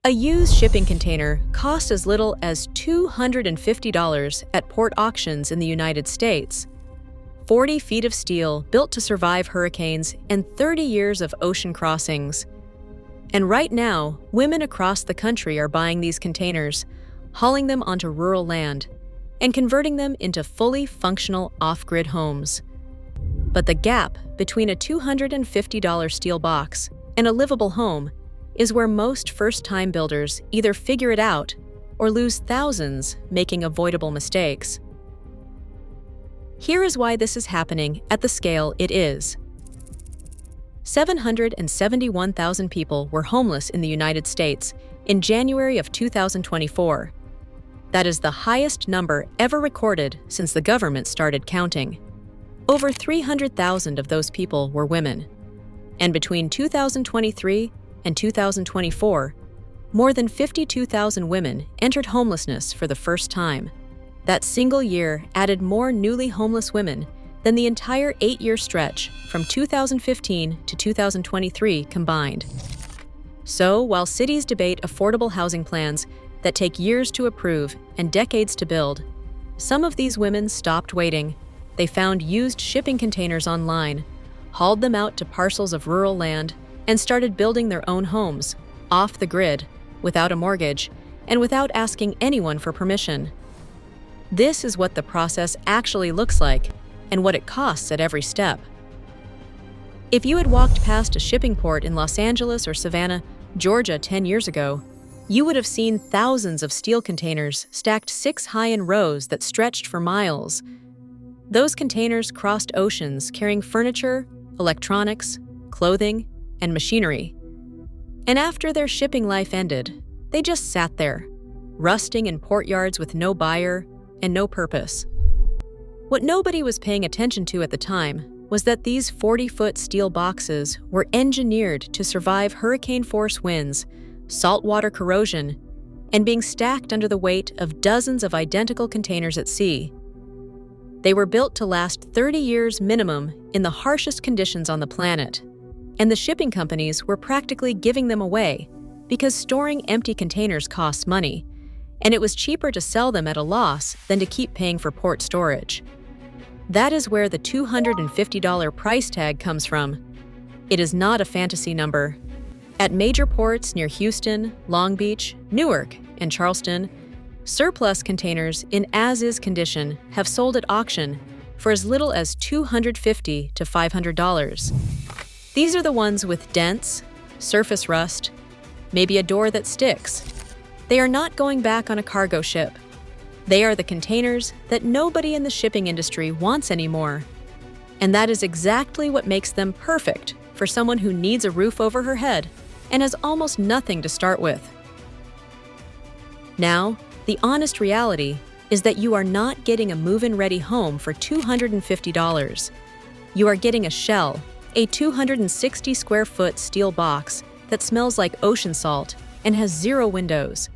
A used shipping container costs as little as $250 at port auctions in the United States. 40 feet of steel built to survive hurricanes and 30 years of ocean crossings. And right now, women across the country are buying these containers, hauling them onto rural land, and converting them into fully functional off-grid homes. But the gap between a $250 steel box and a livable home is where most first-time builders either figure it out or lose thousands making avoidable mistakes. Here is why this is happening at the scale it is. 771,000 people were homeless in the United States in January of 2024. That is the highest number ever recorded since the government started counting. Over 300,000 of those people were women. And between 2023 and 2024, more than 52,000 women entered homelessness for the first time. That single year added more newly homeless women than the entire 8-year stretch from 2015 to 2023 combined. So, while cities debate affordable housing plans that take years to approve and decades to build, some of these women stopped waiting. They found used shipping containers online, hauled them out to parcels of rural land, and started building their own homes, off the grid, without a mortgage, and without asking anyone for permission. This is what the process actually looks like, and what it costs at every step. If you had walked past a shipping port in Los Angeles or Savannah, Georgia 10 years ago, you would have seen thousands of steel containers stacked 6 high in rows that stretched for miles. Those containers crossed oceans carrying furniture, electronics, clothing, and machinery. And after their shipping life ended, they just sat there, rusting in port yards with no buyer and no purpose. What nobody was paying attention to at the time was that these 40-foot steel boxes were engineered to survive hurricane-force winds, saltwater corrosion, and being stacked under the weight of dozens of identical containers at sea. They were built to last 30 years minimum in the harshest conditions on the planet, and the shipping companies were practically giving them away because storing empty containers costs money, and it was cheaper to sell them at a loss than to keep paying for port storage. That is where the $250 price tag comes from. It is not a fantasy number. At major ports near Houston, Long Beach, Newark, and Charleston, surplus containers in as-is condition have sold at auction for as little as $250 to $500. These are the ones with dents, surface rust, maybe a door that sticks. They are not going back on a cargo ship. They are the containers that nobody in the shipping industry wants anymore. And that is exactly what makes them perfect for someone who needs a roof over her head and has almost nothing to start with. Now, the honest reality is that you are not getting a move-in ready home for $250. You are getting a shell, a 260 square foot steel box that smells like ocean salt and has 0 windows.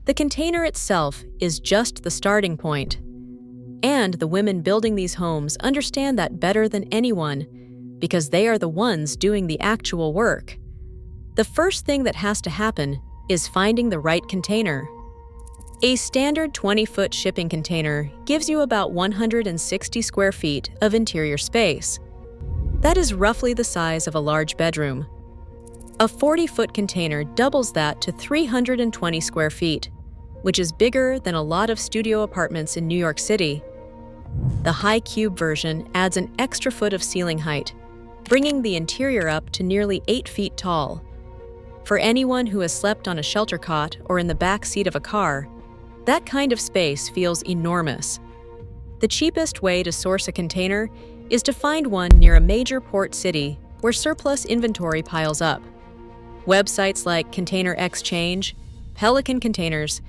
The container itself is just the starting point. And the women building these homes understand that better than anyone because they are the ones doing the actual work. The first thing that has to happen is finding the right container. A standard 20-foot shipping container gives you about 160 square feet of interior space. That is roughly the size of a large bedroom. A 40-foot container doubles that to 320 square feet, which is bigger than a lot of studio apartments in New York City. The high cube version adds an extra foot of ceiling height, bringing the interior up to nearly 8 feet tall. For anyone who has slept on a shelter cot or in the back seat of a car, that kind of space feels enormous. The cheapest way to source a container is to find one near a major port city where surplus inventory piles up. Websites like Container Exchange, Pelican Containers,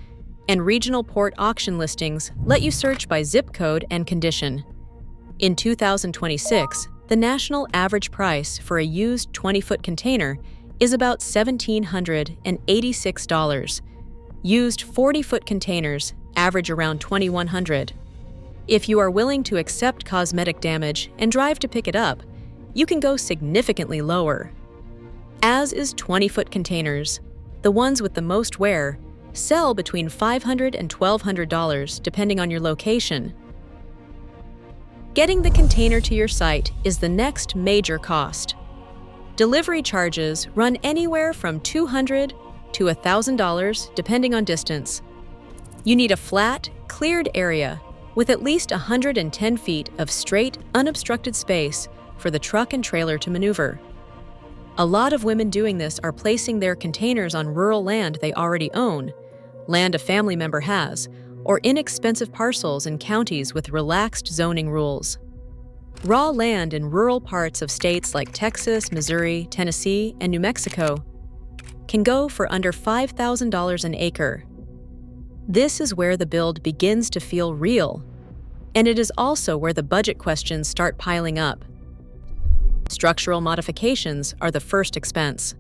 and regional port auction listings let you search by zip code and condition. In 2026, the national average price for a used 20-foot container is about $1,786. Used 40-foot containers average around $2,100. If you are willing to accept cosmetic damage and drive to pick it up, you can go significantly lower. As is 20-foot containers, the ones with the most wear, sell between $500 and $1,200 depending on your location. Getting the container to your site is the next major cost. Delivery charges run anywhere from $200 to $1,000 depending on distance. You need a flat, cleared area with at least 110 feet of straight, unobstructed space for the truck and trailer to maneuver. A lot of women doing this are placing their containers on rural land they already own, land a family member has, or inexpensive parcels in counties with relaxed zoning rules. Raw land in rural parts of states like Texas, Missouri, Tennessee, and New Mexico can go for under $5,000 an acre. This is where the build begins to feel real, and it is also where the budget questions start piling up. Structural modifications are the first expense.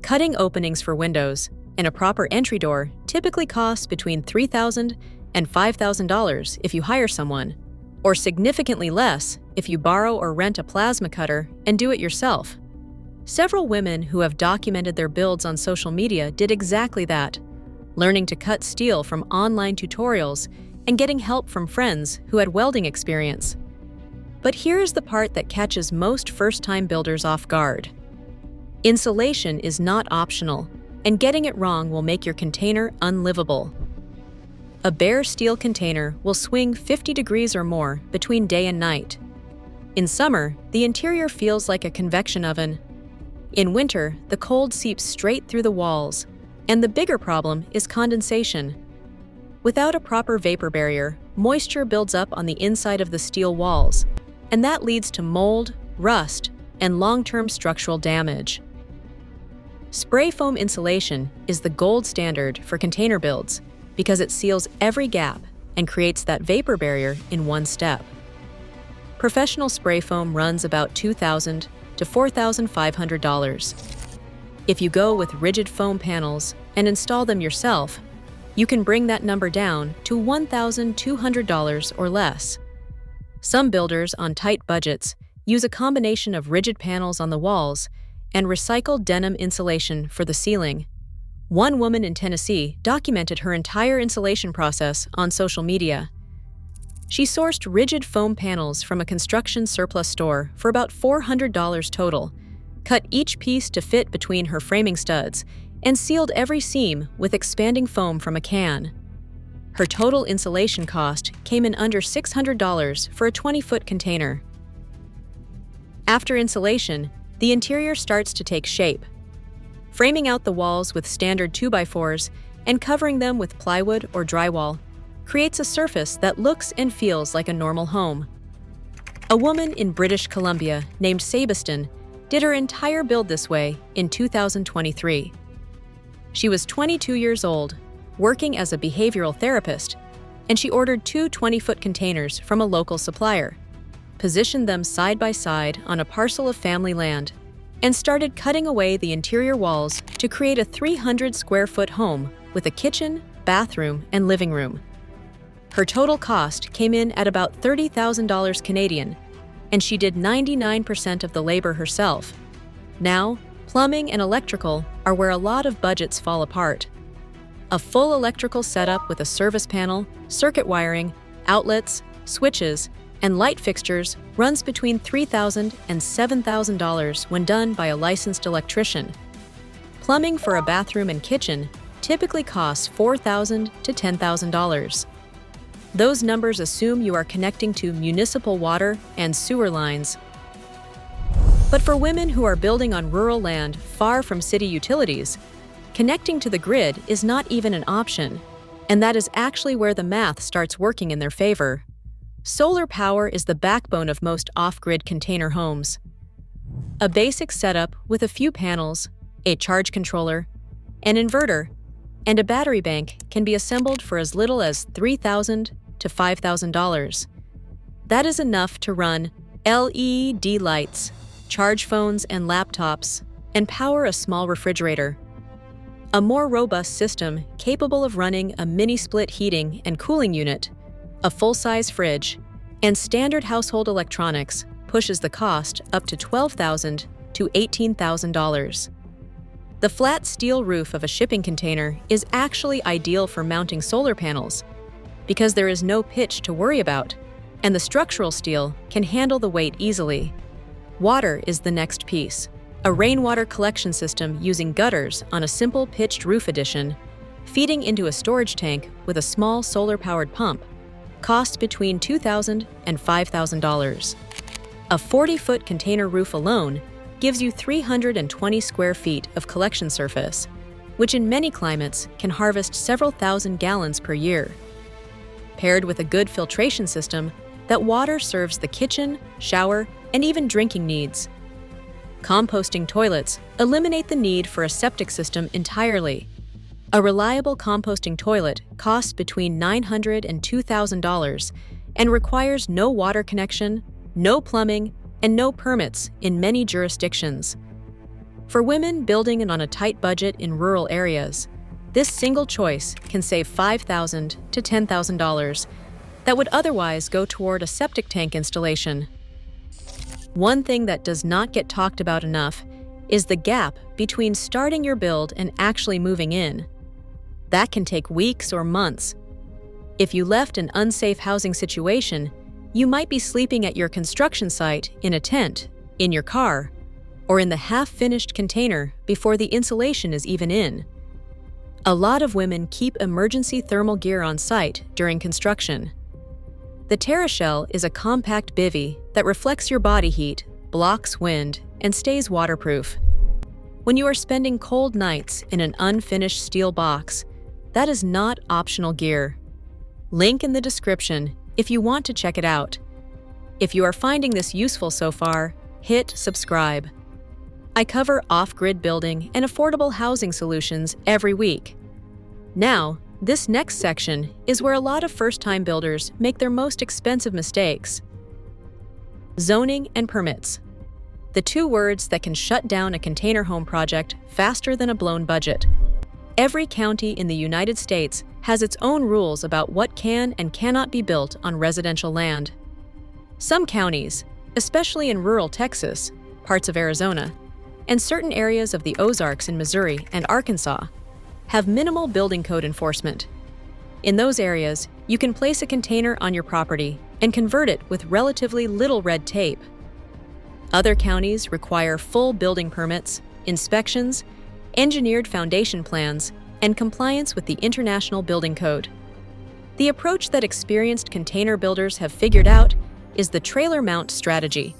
Cutting openings for windows and a proper entry door typically costs between $3,000 and $5,000 if you hire someone, or significantly less if you borrow or rent a plasma cutter and do it yourself. Several women who have documented their builds on social media did exactly that, learning to cut steel from online tutorials and getting help from friends who had welding experience. But here's the part that catches most first-time builders off guard. Insulation is not optional, and getting it wrong will make your container unlivable. A bare steel container will swing 50 degrees or more between day and night. In summer, the interior feels like a convection oven. In winter, the cold seeps straight through the walls, and the bigger problem is condensation. Without a proper vapor barrier, moisture builds up on the inside of the steel walls, and that leads to mold, rust, and long-term structural damage. Spray foam insulation is the gold standard for container builds because it seals every gap and creates that vapor barrier in one step. Professional spray foam runs about $2,000 to $4,500. If you go with rigid foam panels and install them yourself, you can bring that number down to $1,200 or less. Some builders on tight budgets use a combination of rigid panels on the walls and recycled denim insulation for the ceiling. One woman in Tennessee documented her entire insulation process on social media. She sourced rigid foam panels from a construction surplus store for about $400 total, cut each piece to fit between her framing studs, and sealed every seam with expanding foam from a can. Her total insulation cost came in under $600 for a 20-foot container. After insulation, the interior starts to take shape. Framing out the walls with standard 2x4s and covering them with plywood or drywall creates a surface that looks and feels like a normal home. A woman in British Columbia named Sabiston did her entire build this way in 2023. She was 22 years old, working as a behavioral therapist, and she ordered two 20-foot containers from a local supplier, positioned them side by side on a parcel of family land, and started cutting away the interior walls to create a 300-square-foot home with a kitchen, bathroom, and living room. Her total cost came in at about $30,000 Canadian, and she did 99% of the labor herself. Now, plumbing and electrical are where a lot of budgets fall apart. A full electrical setup with a service panel, circuit wiring, outlets, switches, and light fixtures runs between $3,000 and $7,000 when done by a licensed electrician. Plumbing for a bathroom and kitchen typically costs $4,000 to $10,000. Those numbers assume you are connecting to municipal water and sewer lines. But for women who are building on rural land far from city utilities, connecting to the grid is not even an option, and that is actually where the math starts working in their favor. Solar power is the backbone of most off-grid container homes. A basic setup with a few panels, a charge controller, an inverter, and a battery bank can be assembled for as little as $3,000 to $5,000. That is enough to run LED lights, charge phones and laptops, and power a small refrigerator. A more robust system capable of running a mini-split heating and cooling unit, a full-size fridge, and standard household electronics pushes the cost up to $12,000 to $18,000. The flat steel roof of a shipping container is actually ideal for mounting solar panels because there is no pitch to worry about, and the structural steel can handle the weight easily. Water is the next piece. A rainwater collection system using gutters on a simple pitched roof addition, feeding into a storage tank with a small solar-powered pump, costs between $2,000 and $5,000. A 40-foot container roof alone gives you 320 square feet of collection surface, which in many climates can harvest several thousand gallons per year. Paired with a good filtration system, that water serves the kitchen, shower, and even drinking needs. Composting toilets eliminate the need for a septic system entirely. A reliable composting toilet costs between $900 and $2,000 and requires no water connection, no plumbing, and no permits in many jurisdictions. For women building on a tight budget in rural areas, this single choice can save $5,000 to $10,000 that would otherwise go toward a septic tank installation. One thing that does not get talked about enough is the gap between starting your build and actually moving in. That can take weeks or months. If you left an unsafe housing situation, you might be sleeping at your construction site in a tent, in your car, or in the half-finished container before the insulation is even in. A lot of women keep emergency thermal gear on site during construction. The TerraShell is a compact bivvy that reflects your body heat, blocks wind, and stays waterproof. When you are spending cold nights in an unfinished steel box, that is not optional gear. Link in the description if you want to check it out. If you are finding this useful so far, hit subscribe. I cover off-grid building and affordable housing solutions every week. Now, this next section is where a lot of first-time builders make their most expensive mistakes. Zoning and permits. The two words that can shut down a container home project faster than a blown budget. Every county in the United States has its own rules about what can and cannot be built on residential land. Some counties, especially in rural Texas, parts of Arizona, and certain areas of the Ozarks in Missouri and Arkansas, have minimal building code enforcement. In those areas, you can place a container on your property and convert it with relatively little red tape. Other counties require full building permits, inspections, engineered foundation plans, and compliance with the International Building Code. The approach that experienced container builders have figured out is the trailer mount strategy.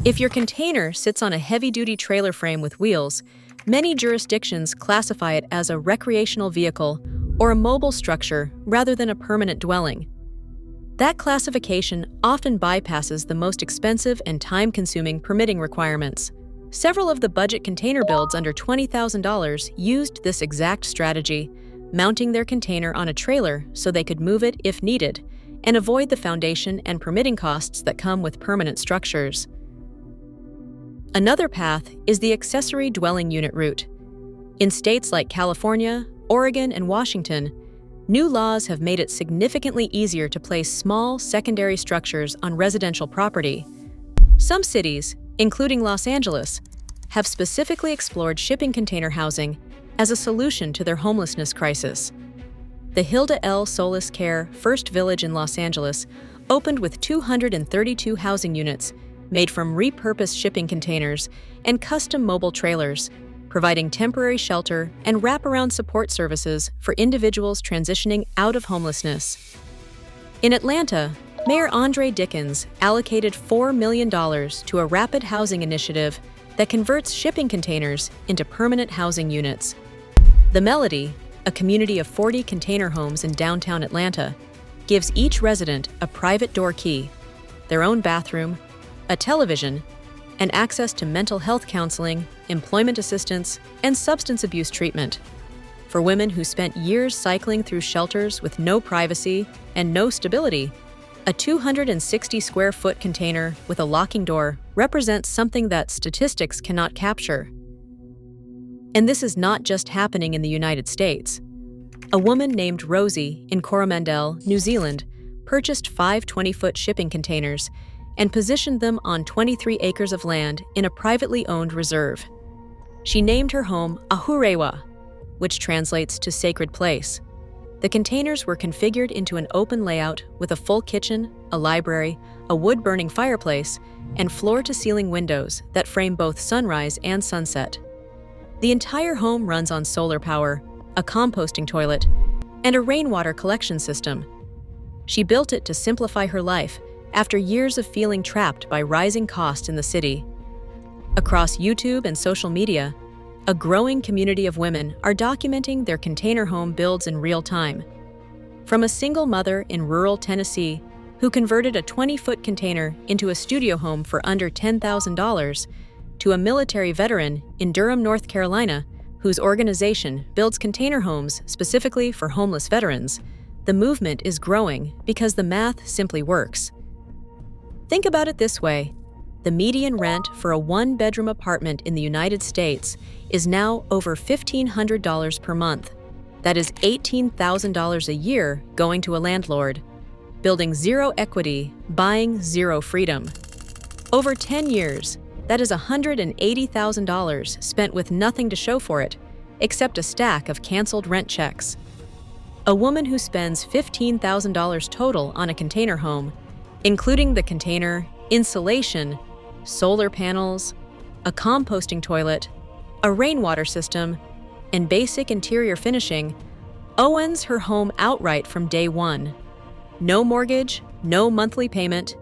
If your container sits on a heavy-duty trailer frame with wheels, many jurisdictions classify it as a recreational vehicle or a mobile structure rather than a permanent dwelling. That classification often bypasses the most expensive and time-consuming permitting requirements. Several of the budget container builds under $20,000 used this exact strategy, mounting their container on a trailer so they could move it if needed and avoid the foundation and permitting costs that come with permanent structures. Another path is the accessory dwelling unit route. In states like California, Oregon, and Washington, new laws have made it significantly easier to place small secondary structures on residential property. Some cities, including Los Angeles, have specifically explored shipping container housing as a solution to their homelessness crisis. The Hilda L. Solis Care First Village in Los Angeles opened with 232 housing units made from repurposed shipping containers and custom mobile trailers, providing temporary shelter and wraparound support services for individuals transitioning out of homelessness. In Atlanta, Mayor Andre Dickens allocated $4 million to a rapid housing initiative that converts shipping containers into permanent housing units. The Melody, a community of 40 container homes in downtown Atlanta, gives each resident a private door key, their own bathroom, a television, and access to mental health counseling, employment assistance, and substance abuse treatment. For women who spent years cycling through shelters with no privacy and no stability, a 260-square-foot container with a locking door represents something that statistics cannot capture. And this is not just happening in the United States. A woman named Rosie in Coromandel, New Zealand, purchased 5 20-foot shipping containers and positioned them on 23 acres of land in a privately owned reserve. She named her home Ahurewa, which translates to sacred place. The containers were configured into an open layout with a full kitchen, a library, a wood-burning fireplace, and floor-to-ceiling windows that frame both sunrise and sunset. The entire home runs on solar power, a composting toilet, and a rainwater collection system. She built it to simplify her life after years of feeling trapped by rising costs in the city. Across YouTube and social media, a growing community of women are documenting their container home builds in real time. From a single mother in rural Tennessee who converted a 20-foot container into a studio home for under $10,000, to a military veteran in Durham, North Carolina, whose organization builds container homes specifically for homeless veterans, the movement is growing because the math simply works. Think about it this way. The median rent for a one-bedroom apartment in the United States is now over $1,500 per month. That is $18,000 a year going to a landlord. Building zero equity, buying zero freedom. Over 10 years, that is $180,000 spent with nothing to show for it, except a stack of canceled rent checks. A woman who spends $15,000 total on a container home, including the container, insulation, solar panels, a composting toilet, a rainwater system, and basic interior finishing, owns her home outright from day one. No mortgage, no monthly payment,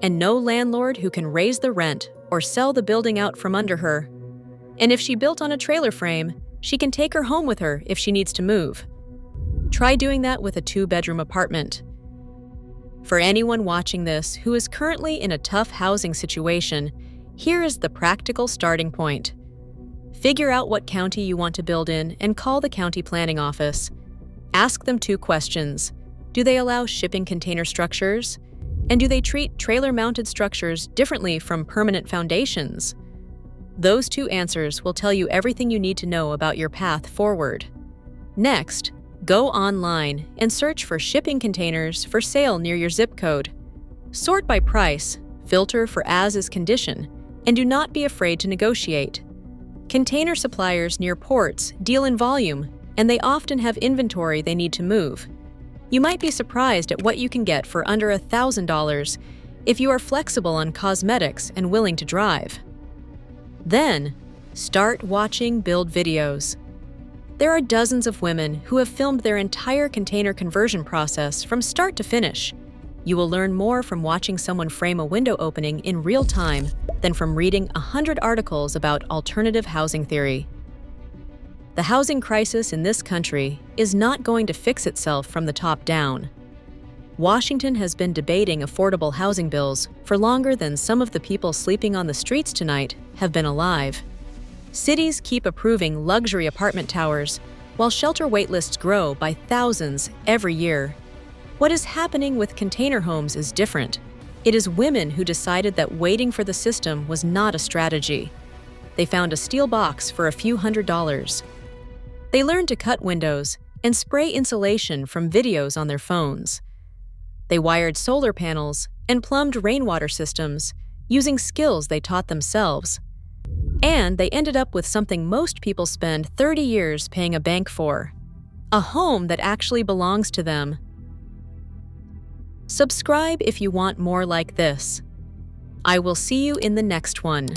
and no landlord who can raise the rent or sell the building out from under her. And if she built on a trailer frame, she can take her home with her if she needs to move. Try doing that with a 2-bedroom apartment. For anyone watching this who is currently in a tough housing situation, here is the practical starting point. Figure out what county you want to build in and call the county planning office. Ask them 2 questions. Do they allow shipping container structures? And do they treat trailer-mounted structures differently from permanent foundations? Those 2 answers will tell you everything you need to know about your path forward. Next, go online and search for shipping containers for sale near your zip code. Sort by price, filter for as-is condition, and do not be afraid to negotiate. Container suppliers near ports deal in volume, and they often have inventory they need to move. You might be surprised at what you can get for under $1,000 if you are flexible on cosmetics and willing to drive. Then, start watching build videos. There are dozens of women who have filmed their entire container conversion process from start to finish. You will learn more from watching someone frame a window opening in real time than from reading 100 articles about alternative housing theory. The housing crisis in this country is not going to fix itself from the top down. Washington has been debating affordable housing bills for longer than some of the people sleeping on the streets tonight have been alive. Cities keep approving luxury apartment towers, while shelter waitlists grow by thousands every year. What is happening with container homes is different. It is women who decided that waiting for the system was not a strategy. They found a steel box for a few $100s. They learned to cut windows and spray insulation from videos on their phones. They wired solar panels and plumbed rainwater systems using skills they taught themselves. And they ended up with something most people spend 30 years paying a bank for: a home that actually belongs to them. Subscribe if you want more like this. I will see you in the next one.